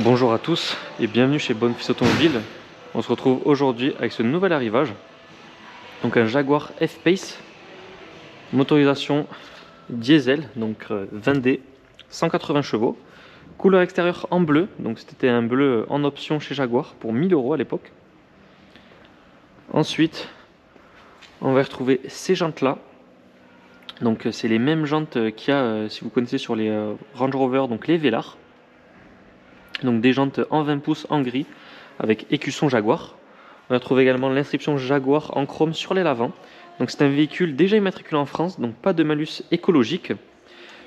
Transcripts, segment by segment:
Bonjour à tous et bienvenue chez Bonfils Automobile. On se retrouve aujourd'hui avec ce nouvel arrivage. Donc un Jaguar F-Pace, motorisation diesel, donc 20D, 180 chevaux. Couleur extérieure en bleu, donc c'était un bleu en option chez Jaguar pour 1000 € à l'époque. Ensuite, on va retrouver ces jantes là. Donc c'est les mêmes jantes qu'il y a, si vous connaissez, sur les Range Rover, donc les Velar. Donc des jantes en 20 pouces en gris avec écusson Jaguar. On va trouver également l'inscription Jaguar en chrome sur les l'avant. Donc c'est un véhicule déjà immatriculé en France, donc pas de malus écologique.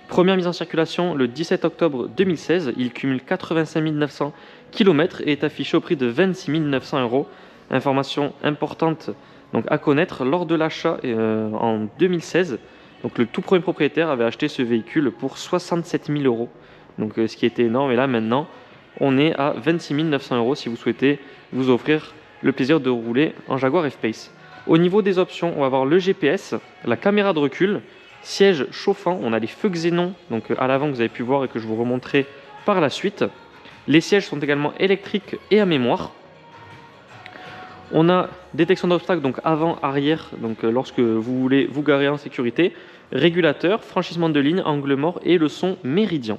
Première mise en circulation le 17 octobre 2016. Il cumule 85 900 km et est affiché au prix de 26 900 €. Information importante donc à connaître, lors de l'achat en 2016, donc le tout premier propriétaire avait acheté ce véhicule pour 67 000 €. Donc ce qui était énorme. Et là maintenant, on est à 26 900 € si vous souhaitez vous offrir le plaisir de rouler en Jaguar F-Pace. Au niveau des options, on va avoir le GPS, la caméra de recul, siège chauffant, on a les feux xénon donc à l'avant que vous avez pu voir et que je vous remontrerai par la suite. Les sièges sont également électriques et à mémoire. On a détection d'obstacles, donc avant, arrière, donc lorsque vous voulez vous garer en sécurité, régulateur, franchissement de ligne, angle mort et le son méridien.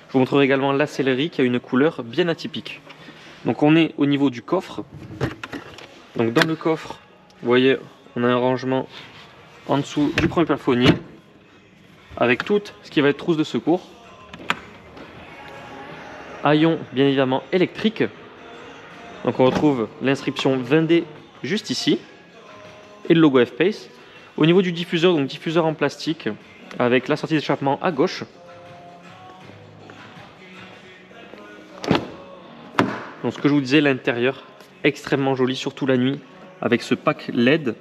Je vous montrerai également la sellerie qui a une couleur bien atypique. Donc on est au niveau du coffre. Donc dans le coffre, vous voyez, on a un rangement en dessous du premier plafonnier avec tout ce qui va être trousse de secours. Haillons bien évidemment électrique. Donc on retrouve l'inscription 20D juste ici et le logo F-Pace. Au niveau du diffuseur, donc diffuseur en plastique avec la sortie d'échappement à gauche. Donc ce que je vous disais, l'intérieur extrêmement joli, surtout la nuit, avec ce pack LED.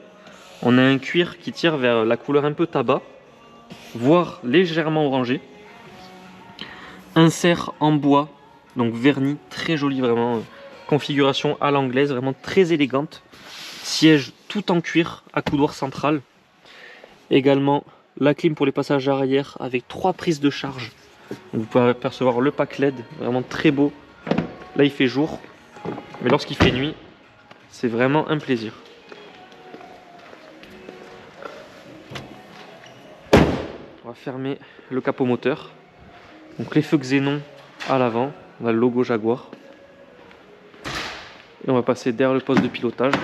On a un cuir qui tire vers la couleur un peu tabac, voire légèrement orangé. Insert en bois, donc verni, très joli vraiment. Configuration à l'anglaise, vraiment très élégante. Siège tout en cuir à coudoir central. Également la clim pour les passages arrière avec 3 prises de charge. Donc vous pouvez apercevoir le pack LED, vraiment très beau. Là il fait jour, mais lorsqu'il fait nuit, c'est vraiment un plaisir. On va fermer le capot moteur. Donc les feux xénon à l'avant, on a le logo Jaguar. Et on va passer derrière le poste de pilotage.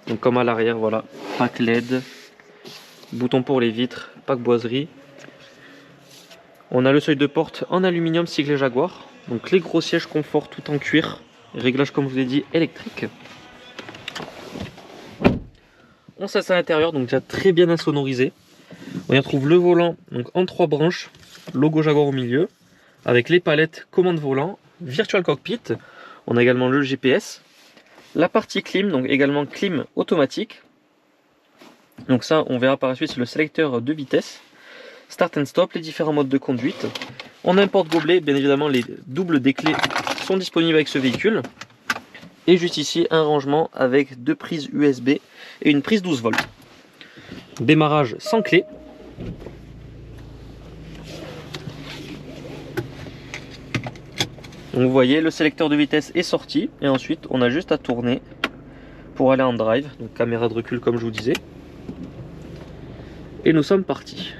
Donc comme à l'arrière, voilà, pack LED, bouton pour les vitres, pack boiserie. On a le seuil de porte en aluminium siglé Jaguar. Donc les gros sièges confort tout en cuir, réglage comme je vous l'ai dit électrique. On s'assied à l'intérieur, donc déjà très bien insonorisé. On y retrouve le volant donc en 3 branches, logo Jaguar au milieu, avec les palettes commande volant, virtual cockpit. On a également le GPS, la partie clim, donc également clim automatique. Donc ça, on verra par la suite, c'est le sélecteur de vitesse, start and stop, les différents modes de conduite. On a un porte-gobelet, bien évidemment les doubles des clés sont disponibles avec ce véhicule. Et juste ici, un rangement avec 2 prises USB et une prise 12 volts. Démarrage sans clé. Donc vous voyez, le sélecteur de vitesse est sorti et ensuite on a juste à tourner pour aller en drive, donc caméra de recul comme je vous disais. Et nous sommes partis.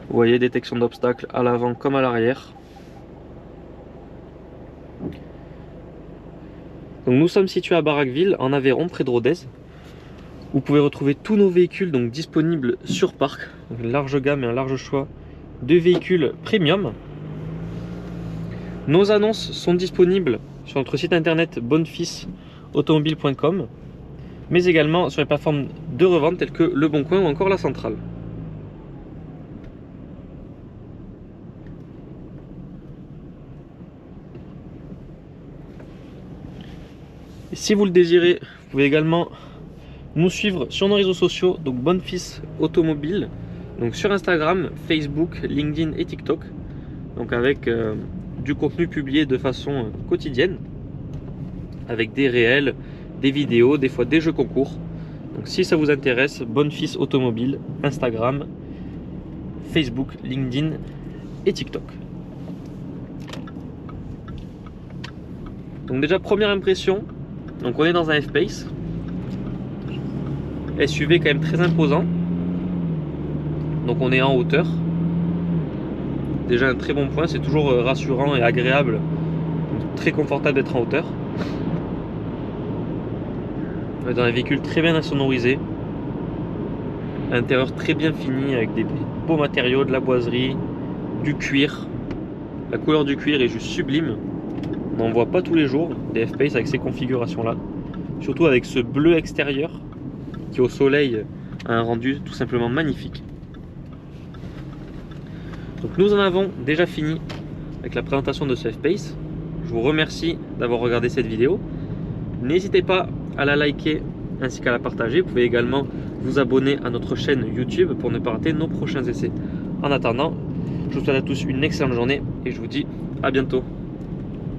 Vous voyez, détection d'obstacles à l'avant comme à l'arrière. Donc nous sommes situés à Barraqueville, en Aveyron, près de Rodez. Vous pouvez retrouver tous nos véhicules donc disponibles sur parc. Donc une large gamme et un large choix de véhicules premium. Nos annonces sont disponibles sur notre site internet bonfilsautomobile.com, mais également sur les plateformes de revente telles que Le Bon Coin ou encore La Centrale. Et si vous le désirez, vous pouvez également nous suivre sur nos réseaux sociaux, donc Bonfils Automobile, donc sur Instagram, Facebook, LinkedIn et TikTok, donc avec du contenu publié de façon quotidienne, avec des réels, des vidéos, des fois des jeux concours. Donc si ça vous intéresse, Bonne Fils Automobile, Instagram, Facebook, LinkedIn et TikTok. Donc déjà première impression, donc on est dans un F-Pace. SUV quand même très imposant. Donc on est en hauteur. Déjà un très bon point, c'est toujours rassurant et agréable, très confortable d'être en hauteur. On est dans un véhicule très bien insonorisé. Intérieur très bien fini avec des beaux matériaux, de la boiserie, du cuir. La couleur du cuir est juste sublime. On n'en voit pas tous les jours des F-Pace avec ces configurations là. Surtout avec ce bleu extérieur qui au soleil a un rendu tout simplement magnifique. Donc nous en avons déjà fini avec la présentation de ce F-Pace. Je vous remercie d'avoir regardé cette vidéo. N'hésitez pas à la liker ainsi qu'à la partager. Vous pouvez également vous abonner à notre chaîne YouTube pour ne pas rater nos prochains essais. En attendant, je vous souhaite à tous une excellente journée et je vous dis à bientôt.